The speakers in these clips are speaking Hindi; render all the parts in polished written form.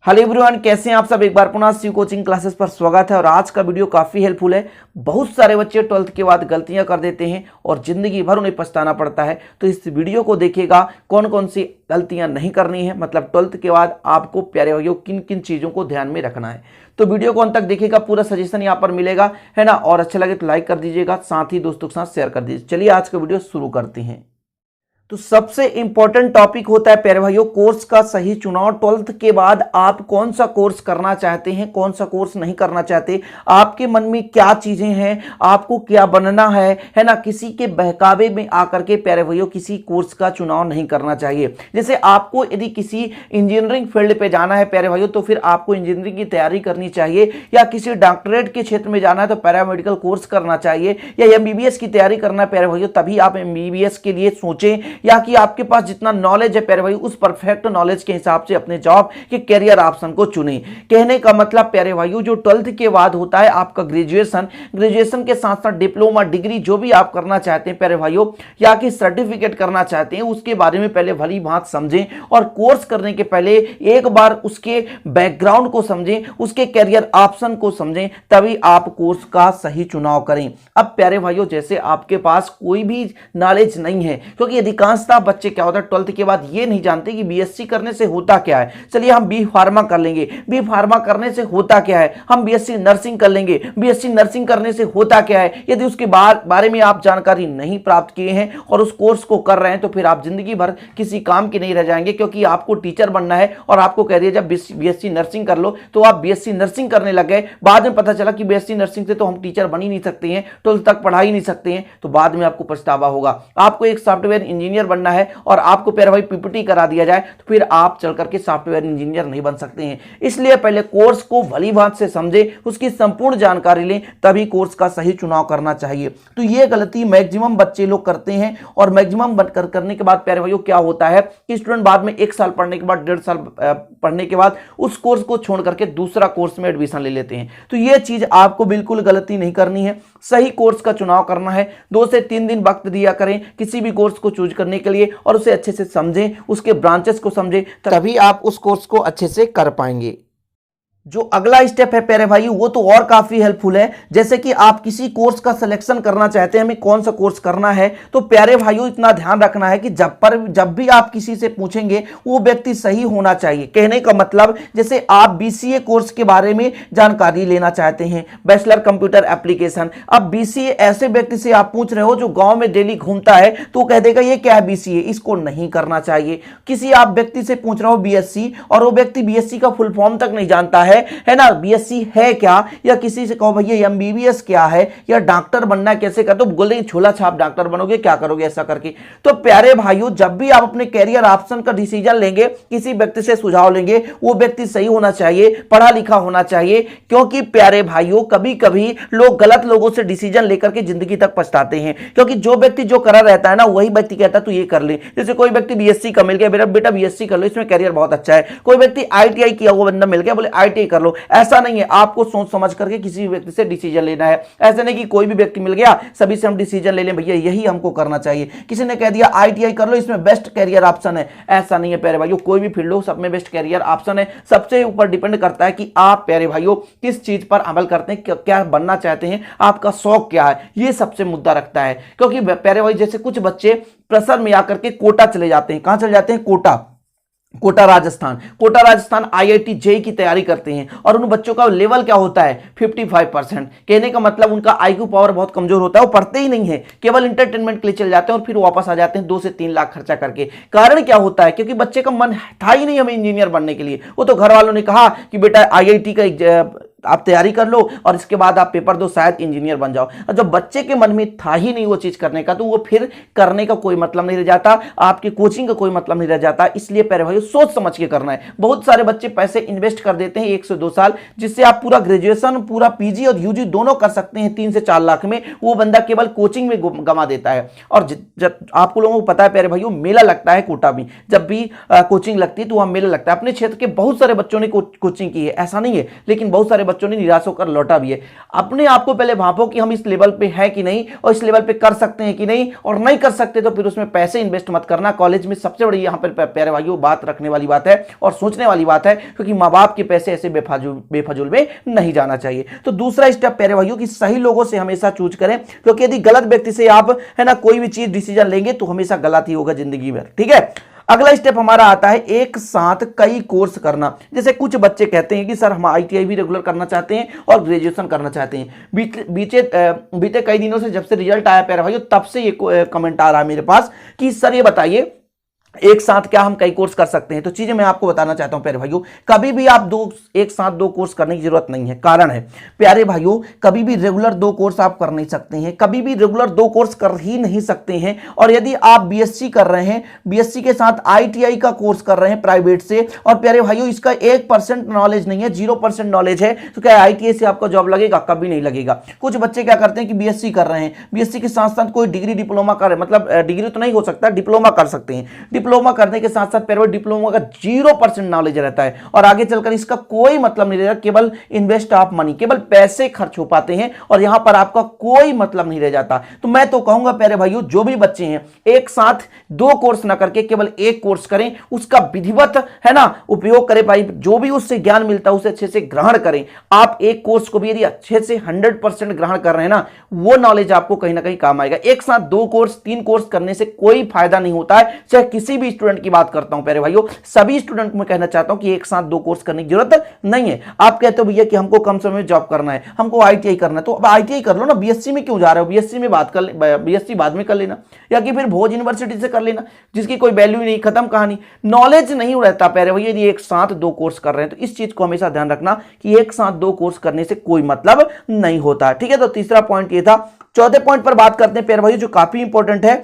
हेलो एवरीवन, कैसे हैं आप सब। एक बार पुनः शिव कोचिंग क्लासेस पर स्वागत है। और आज का वीडियो काफ़ी हेल्पफुल है। बहुत सारे बच्चे 12th के बाद गलतियां कर देते हैं और ज़िंदगी भर उन्हें पछताना पड़ता है। तो इस वीडियो को देखिएगा कौन कौन सी गलतियां नहीं करनी है, मतलब 12th के बाद आपको प्यारे भाइयों किन किन चीज़ों को ध्यान में रखना है। तो वीडियो को अंत तक देखिएगा, पूरा सजेशन यहाँ पर मिलेगा, है ना। और अच्छा लगे तो लाइक कर दीजिएगा, साथ ही दोस्तों के साथ शेयर कर दीजिए। चलिए आज का वीडियो शुरू करते हैं। तो सबसे इंपॉर्टेंट टॉपिक होता है प्यारे भाइयों कोर्स का सही चुनाव। 12th के बाद आप कौन सा कोर्स करना चाहते हैं, कौन सा कोर्स नहीं करना चाहते, आपके मन में क्या चीजें हैं, आपको क्या बनना है ना। किसी के बहकावे में आकर के प्यारे भाइयों किसी कोर्स का चुनाव नहीं करना चाहिए। जैसे आपको यदि किसी इंजीनियरिंग फील्ड पे जाना है प्यारे भाइयों, तो फिर आपको इंजीनियरिंग की तैयारी करनी चाहिए, या किसी डॉक्टरेट के क्षेत्र में जाना है तो पैरामेडिकल कोर्स करना चाहिए, या एमबीबीएस की तैयारी करना है प्यारे भाइयों, तभी आप एमबीबीएस के लिए सोचें, या कि आपके पास जितना नॉलेज है प्यारे भाई उस परफेक्ट नॉलेज के हिसाब से अपने जॉब के कैरियर ऑप्शन को चुनें। कहने का मतलब प्यारे भाइयों जो 12th के बाद होता है आपका ग्रेजुएशन के साथ साथ डिप्लोमा डिग्री जो भी आप करना चाहते हैं प्यारे भाइयों, या कि सर्टिफिकेट करना चाहते हैं, उसके बारे में पहले भली भांति समझें। और कोर्स करने के पहले एक बार उसके बैकग्राउंड को समझें, उसके कैरियर ऑप्शन को समझें, तभी आप कोर्स का सही चुनाव करें। अब प्यारे भाइयों जैसे आपके पास कोई भी नॉलेज नहीं है, क्योंकि अधिकांशतः बच्चे क्या होता है 12th के बाद ये नहीं जानते कि बीएससी करने से होता क्या है। चलिए हम बी फार्मा कर लेंगे, बी फार्मा करने से होता क्या है। हम बीएससी नर्सिंग कर लेंगे, बीएससी नर्सिंग करने से होता क्या है। यदि उसके बारे में आप जानकारी नहीं प्राप्त किए हैं और उस कोर्स को कर रहे हैं, तो फिर आप जिंदगी भर किसी काम के नहीं रह जाएंगे, क्योंकि आपको टीचर बनना है और आपको कह दिया जब बीएससी नर्सिंग कर लो, तो आप बीएससी नर्सिंग करने लग गए। बाद में पता चला कि बीएससी नर्सिंग से तो हम टीचर बन ही नहीं सकते हैं, 12th तक पढ़ा ही नहीं सकते हैं, तो बाद में आपको पछतावा होगा। आपको एक सॉफ्टवेयर इंजीनियर बनना है और आपको प्यारे भाई पीपीटी करा दिया जाए, तो फिर आप चल करके सॉफ्टवेयर इंजीनियर नहीं बन सकते हैं। इसलिए पहले कोर्स को भली भांति से समझें, उसकी संपूर्ण जानकारी लें, तभी कोर्स का सही चुनाव करना चाहिए। तो ये गलती मैक्सिमम बच्चे लोग करते हैं। और मैक्सिमम करने के बाद प्यारे भाइयों क्या होता है कि स्टूडेंट बाद में 1 साल पढ़ने के बाद, 1.5 साल पढ़ने के बाद उस कोर्स को छोड़ करके दूसरा कोर्स में एडमिशन ले लेते हैं। तो ये चीज आपको बिल्कुल गलती नहीं करनी है। सही कोर्स का चुनाव करना है। 2 से 3 दिन वक्त दिया करें किसी भी कोर्स को चूज करने के लिए, और उसे अच्छे से समझें, उसके ब्रांचेस को समझें, तभी आप उस कोर्स को अच्छे से कर पाएंगे। जो अगला स्टेप है प्यारे भाई वो तो और काफी हेल्पफुल है। जैसे कि आप किसी कोर्स का सिलेक्शन करना चाहते हैं, हमें कौन सा कोर्स करना है, तो प्यारे भाइयों इतना ध्यान रखना है कि जब भी आप किसी से पूछेंगे वो व्यक्ति सही होना चाहिए। कहने का मतलब जैसे आप बीसीए कोर्स के बारे में जानकारी लेना चाहते हैं, बैचलर कंप्यूटर एप्लीकेशन। अब बीसीए ऐसे व्यक्ति से आप पूछ रहे हो जो गांव में डेली घूमता है, तो कह देगा ये क्या है बीसीए, इसको नहीं करना चाहिए। किसी आप व्यक्ति से पूछ रहे हो बीएससी, और वो व्यक्ति बीएससी का फुल फॉर्म तक नहीं जानता है ना, बीएससी है क्या, या किसी से कहो भैया एमबीबीएस क्या है, या डॉक्टर बनना कैसे कर, तो बोल देंगे छोला छाप डॉक्टर बनोगे, क्या करोगे ऐसा करके। तो प्यारे भाइयों जब भी आप अपने कैरियर ऑप्शन का डिसीजन लेंगे, किसी व्यक्ति से सुझाव लेंगे, वो व्यक्ति सही होना चाहिए, पढ़ा लिखा होना चाहिए। क्योंकि प्यारे भाइयों कभी कभी लोग गलत लोगों से डिसीजन लेकर के जिंदगी तक पछताते हैं, क्योंकि जो व्यक्ति जो करा रहता है ना वही व्यक्ति कहता है तू ये कर ले। जैसे कोई व्यक्ति बीएससी का मिल गया, बेटा बीएससी कर लो, इसमें कैरियर बहुत अच्छा है। कोई व्यक्ति आईटीआई किया हुआ बंदा मिल गया, बोले आईटीआई कर लो। ऐसा नहीं है, आपको सोच समझ करके किसी व्यक्ति से डिसीजन लेना है। ऐसा नहीं कि कोई भी व्यक्ति मिल गया सभी से हम डिसीजन ले लें भैया यही हमको करना चाहिए। किसी ने कह दिया आईटीआई कर लो, इसमें बेस्ट कैरियर ऑप्शन है, ऐसा नहीं है प्यारे भाइयों। कोई भी फील्ड हो सब में बेस्ट कैरियर ऑप्शन है। सबसे ऊपर डिपेंड करता है कि आप प्यारे भाइयों किस चीज पर अमल करते हैं, क्या बनना चाहते हैं, आपका शौक क्या है, ये सबसे मुद्दा रखता है। क्योंकि प्यारे भाई जैसे कुछ बच्चे प्रेशर में आकर के कोटा चले जाते हैं। कहां चले जाते हैं? कोटा राजस्थान आईआईटी जेईई की तैयारी करते हैं, और उन बच्चों का लेवल क्या होता है 55%। कहने का मतलब उनका आईक्यू पावर बहुत कमजोर होता है, वो पढ़ते ही नहीं है, केवल इंटरटेनमेंट के लिए चले जाते हैं और फिर वापस आ जाते हैं 2 से 3 लाख खर्चा करके। कारण क्या होता है? क्योंकि बच्चे का मन था ही नहीं हमें इंजीनियर बनने के लिए। वो तो घर वालों ने कहा कि बेटा आईआईटी का आप तैयारी कर लो और इसके बाद आप पेपर दो, शायद इंजीनियर बन जाओ। और जब बच्चे के मन में था ही नहीं वो चीज करने का, तो वो फिर करने का कोई मतलब नहीं रह जाता, आपकी कोचिंग का कोई मतलब नहीं रह जाता। इसलिए प्यारे भाइयों सोच समझ के करना है। बहुत सारे बच्चे पैसे इन्वेस्ट कर देते हैं 1 से 2 साल, जिससे आप पूरा ग्रेजुएशन, पूरा पीजी और यूजी दोनों कर सकते हैं 3 से 4 लाख में। वो बंदा केवल कोचिंग में गंवा देता है। और जब आपको लोगों को पता है प्यारे भाइयों मेला लगता है कोटा में, जब भी कोचिंग लगती है तो वहां मेला लगता है। अपने क्षेत्र के बहुत सारे बच्चों ने कोचिंग की है, ऐसा नहीं है, लेकिन बहुत सारे बच्चों ने निराश होकर लौटा भी है। अपने आप को पहले भांपो कि हम इस लेवल पे है कि नहीं और इस लेवल पे कर सकते हैं कि नहीं, और नहीं कर सकते तो फिर उसमें पैसे इन्वेस्ट मत करना। कॉलेज में सबसे बड़ी यहाँ पर प्यारे भाइयों बात रखने वाली बात है और सोचने वाली बात है, क्योंकि माँ बाप के पैसे ऐसे बेफजूल में नहीं जाना चाहिए। तो दूसरा स्टेप प्यारे भाइयों कि सही लोगों से हमेशा चूज करें, क्योंकि यदि गलत व्यक्ति से आप है ना कोई भी चीज डिसीजन लेंगे तो हमेशा गलत ही होगा जिंदगी में, ठीक है। अगला स्टेप हमारा आता है एक साथ कई कोर्स करना। जैसे कुछ बच्चे कहते हैं कि सर हम आईटीआई भी रेगुलर करना चाहते हैं और ग्रेजुएशन करना चाहते हैं। बीते कई दिनों से जब से रिजल्ट आया प्यारे भाइयों तब से ये कमेंट आ रहा है मेरे पास कि सर ये बताइए एक साथ क्या हम कई कोर्स कर सकते हैं। तो चीजें मैं आपको बताना चाहता हूं प्यारे भाइयों, कभी भी आप एक साथ दो कोर्स करने की जरूरत नहीं है। कारण है प्यारे भाइयों, कभी भी रेगुलर दो कोर्स आप कर नहीं सकते हैं, कभी भी रेगुलर दो कोर्स कर ही नहीं सकते हैं। और यदि आप बीएससी कर रहे हैं, बीएससी के साथ आईटीआई का कोर्स कर रहे हैं प्राइवेट से, और प्यारे भाइयों इसका 1% नॉलेज नहीं है, 0% नॉलेज है, तो क्या आईटीआई से आपका जॉब लगेगा? कभी नहीं लगेगा। कुछ बच्चे क्या करते हैं कि बीएससी कर रहे हैं, बीएससी के साथ साथ कोई डिग्री डिप्लोमा कर, मतलब डिग्री तो नहीं हो सकता, डिप्लोमा कर सकते हैं। डिप्लोमा करने के साथ साथ पेरोल डिप्लोमा का 0% नॉलेज रहता है और आगे चलकर इसका कोई मतलब नहीं रहता, केवल इन्वेस्ट ऑफ मनी, केवल पैसे खर्च हो पाते हैं और यहां पर आपका कोई मतलब नहीं रह जाता। तो मैं तो कहूंगा प्यारे भाइयों, जो भी बच्चे हैं एक साथ दो कोर्स ना करके केवल एक कोर्स करें, उसका विधिवत है ना उपयोग करें भाई, जो भी उससे ज्ञान मिलता है उसे अच्छे से ग्रहण करें। आप एक कोर्स को भी यदि अच्छे से 100% ग्रहण कर रहे हैं ना, वो नॉलेज आपको कहीं ना कहीं काम आएगा। एक साथ दो कोर्स तीन कोर्स करने से कोई फायदा नहीं होता है। चाहे किसी भी स्टूडेंट की बात करता हूं प्यारे भाइयों, सभी स्टूडेंट को मैं कहना चाहता हूं कि एक साथ दो कोर्स करने की जरूरत नहीं है। आप कहते हो भैया कि हमको कम समय में जॉब करना है, हमको आईटीआई करना है, तो अब आईटीआई कर लो ना, बीएससी में क्यों जा रहे हो? बीएससी में बीएससी बाद में कर लेना, या कि फिर भोज यूनिवर्सिटी से कर लेना जिसकी कोई वैल्यू नहीं, खत्म कहानी। नॉलेज नहीं रहता प्यारे भैया यदि एक साथ दो कोर्स कर रहे हैं, तो इस चीज को हमेशा ध्यान रखना कि एक साथ दो कोर्स करने से कोई मतलब नहीं होता, ठीक है। तो तीसरा पॉइंट ये था। चौथे पॉइंट पर बात करते हैं प्यारे भाइयों, जो काफी इंपॉर्टेंट है,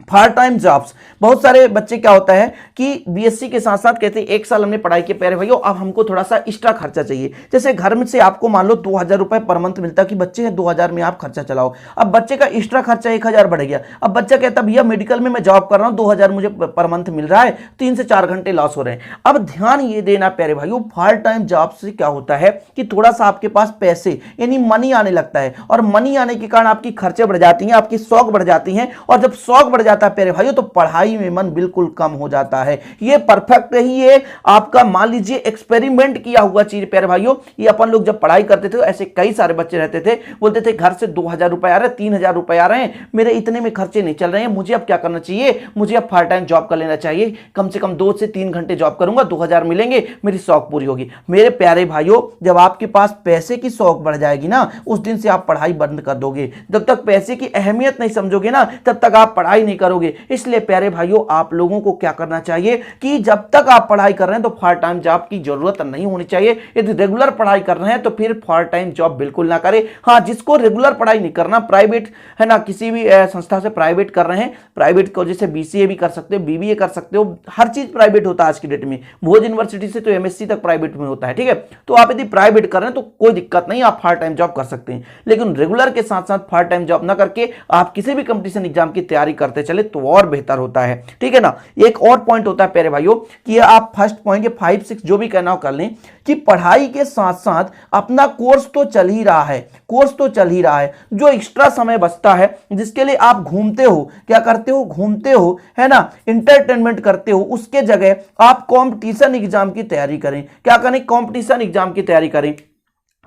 पार्ट टाइम जॉब्स। बहुत सारे बच्चे क्या होता है कि बीएससी के साथ साथ कहते हैं एक साल हमने पढ़ाई की प्यारे भाइयों, अब हमको थोड़ा सा एक्स्ट्रा खर्चा चाहिए। जैसे घर में से आपको मान लो 2000 रुपए पर मंथ मिलता कि बच्चे हैं 2000 में आप खर्चा चलाओ। अब बच्चे का एक्स्ट्रा खर्चा 1000 बढ़ गया। अब बच्चा कहता भैया मेडिकल में मैं जॉब कर रहा हूं, 2000 मुझे पर मंथ मिल रहा है, 3 से 4 घंटे लॉस हो रहे हैं। अब ध्यान ये देना प्यारे भाइयों, पार्ट टाइम जॉब से क्या होता है कि थोड़ा सा आपके पास पैसे यानी मनी आने लगता है, और मनी आने के कारण आपकी खर्चे बढ़ जाती हैं, आपकी शौक बढ़ जाती हैं, और जब शौक बढ़ जाता है प्यारे भाइयों तो पढ़ाई में मन बिल्कुल कम हो जाता है। ये परफेक्ट ही है आपका, मान लीजिए एक्सपेरिमेंट किया हुआ चीज प्यारे भाइयों। ये अपन लोग जब पढ़ाई करते थे तो ऐसे कई सारे बच्चे रहते थे, बोलते थे घर से 2000 रुपए आ रहे हैं, 3000 रुपए आ रहे हैं, मेरे इतने में खर्चे नहीं चल रहे हैं, मुझे अब क्या करना चाहिए? मुझे अब पार्ट टाइम जॉब कर लेना चाहिए, कम से कम 2 से 3 घंटे जॉब करूंगा, 2000 मिलेंगे, मेरी शौक पूरी होगी। मेरे प्यारे भाइयों, जब आपके पास पैसे की शौक बढ़ जाएगी ना, उस दिन से आप पढ़ाई बंद कर दोगे। जब तक पैसे की अहमियत नहीं समझोगे ना, तब तक आप पढ़ाई नहीं करोगे। इसलिए प्यारे भाइयों, आप लोगों को क्या करना चाहिए कि जब तक आप पढ़ाई कर रहे हैं तो पार्ट टाइम जॉब की जरूरत नहीं होनी चाहिए। यदि रेगुलर पढ़ाई कर रहे हैं तो फिर पार्ट टाइम जॉब बिल्कुल ना करें। हाँ, जिसको रेगुलर पढ़ाई नहीं करना, प्राइवेट है ना, किसी भी संस्था से प्राइवेट कर रहे हैं, प्राइवेट को जैसे बीसीए भी कर सकते हो, बीबीए कर सकते हो, हर चीज प्राइवेट होता है आज की डेट में। भोज यूनिवर्सिटी से तो एमएससी तक प्राइवेट में होता है, ठीक है। तो आप यदि प्राइवेट कर रहे हैं तो कोई दिक्कत नहीं, आप पार्ट टाइम जॉब कर सकते हैं। लेकिन रेगुलर के साथ साथ पार्ट टाइम जॉब ना करके आप किसी भी कंपटीशन एग्जाम की तैयारी करते चले तो और बेहतर होता है, ठीक है ना। एक और पॉइंट होता है प्यारे भाइयों कि आप फर्स्ट पॉइंट के 5 6 जो भी कहना हो कर लें कि पढ़ाई के साथ साथ अपना कोर्स तो चल ही रहा है, कोर्स तो चल ही रहा है। जो एक्स्ट्रा समय बचता है जिसके लिए आप घूमते हो, क्या करते हो? घूमते हो, है ना, इंटरटेनमेंट करते हो, उसके जगह आप कंपटीशन एग्जाम की तैयारी करें। क्या करें? कंपटीशन एग्जाम की तैयारी करें।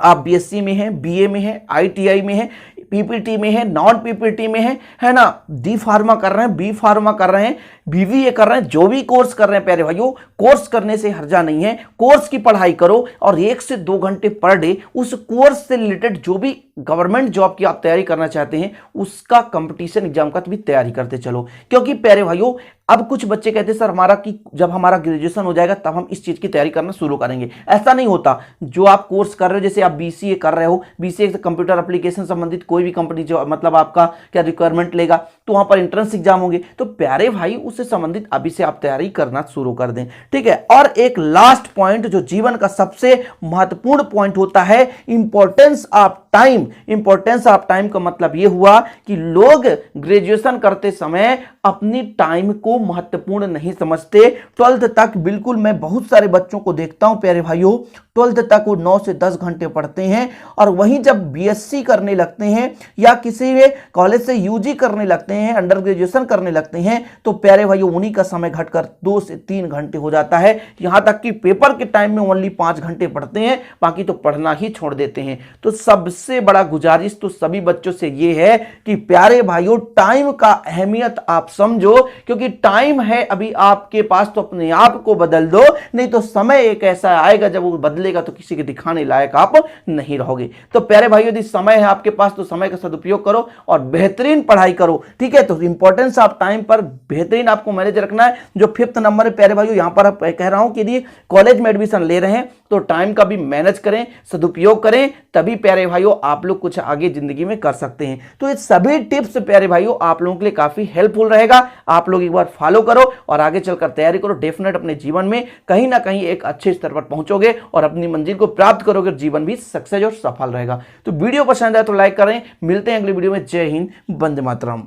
आप बीएससी में हैं, बीए में हैं, आईटीआई में हैं, पीपीटी में है, नॉन पीपीटी में है ना, डी फार्मा कर रहे हैं, बी फार्मा कर रहे हैं, बीबीए कर रहे हैं, जो भी कोर्स कर रहे हैं प्यारे भाइयों, कोर्स करने से हर्जा नहीं है। कोर्स की पढ़ाई करो और 1 से 2 घंटे पर डे उस कोर्स से रिलेटेड जो भी गवर्नमेंट जॉब की आप तैयारी करना चाहते हैं उसका कंपटीशन एग्जाम का भी तैयारी करते चलो। क्योंकि प्यारे भाइयों, अब कुछ बच्चे कहते हैं सर हमारा कि जब हमारा ग्रेजुएशन हो जाएगा तब हम इस चीज की तैयारी करना शुरू करेंगे। ऐसा नहीं होता। जो आप कोर्स कर रहे हो, जैसे आप बीसीए कर रहे हो, बीसीए से कंप्यूटर एप्लीकेशन संबंधित कोई भी कंपनी जो मतलब आपका क्या रिक्वायरमेंट लेगा, तो वहां पर एंट्रेंस एग्जाम होंगे। तो प्यारे भाई उससे संबंधित अभी से आप तैयारी करना शुरू कर दें, ठीक है। और एक लास्ट पॉइंट जो जीवन का सबसे महत्वपूर्ण पॉइंट होता है, importance of time. Importance of time का मतलब यह हुआ कि लोग ग्रेजुएशन करते समय अपनी टाइम को महत्वपूर्ण नहीं समझते। 12th तक बिल्कुल मैं बहुत सारे बच्चों को देखता हूं प्यारे भाइयों, 12th तक वो 9 से 10 घंटे पढ़ते हैं, और वहीं जब बीएससी करने लगते हैं या किसी भी कॉलेज से यूजी करने लगते हैं, अंडर ग्रेजुएशन करने लगते हैं, तो प्यारे भाइयों उन्हीं का समय घटकर 2 से 3 घंटे हो जाता है। यहां तक कि पेपर के टाइम में ओनली 5 घंटे पढ़ते हैं, बाकी तो पढ़ना ही छोड़ देते हैं। तो सबसे बड़ा गुजारिश तो सभी बच्चों से यह है कि प्यारे भाइयों टाइम का अहमियत आप समझो, क्योंकि टाइम है अभी आपके पास, तो अपने आप को बदल दो, नहीं तो समय एक ऐसा आएगा जब वो बदलेगा तो किसी के दिखाने लायक आप नहीं रहोगे। तो प्यारे भाइयों यदि समय है आपके पास तो समय का सदुपयोग करो और बेहतरीन पढ़ाई करो, ठीक है। तो इंपॉर्टेंस ऑफ टाइम पर बेहतरीन आपको मैनेज रखना है। जो 5th नंबर है प्यारे भाइयों, यहां पर आप कह रहा हूं कि यदि कॉलेज में एडमिशन ले रहे हैं तो टाइम का भी मैनेज करें, सदुपयोग करें, तभी प्यारे भाइयों आप लोग कुछ आगे जिंदगी में कर सकते हैं। तो ये सभी टिप्स प्यारे भाइयों आप लोगों के लिए काफी हेल्पफुल रहेगा। आप लोग एक बार फॉलो करो और आगे चलकर तैयारी करो। डेफिनेट अपने जीवन में कहीं ना कहीं एक अच्छे स्तर पर पहुंचोगे और अपनी मंजिल को प्राप्त करोगे, जीवन भी सक्सेस और सफल रहेगा। तो वीडियो पसंद आए तो लाइक करें। मिलते हैं अगली वीडियो में। जय हिंद, वंदे मातरम।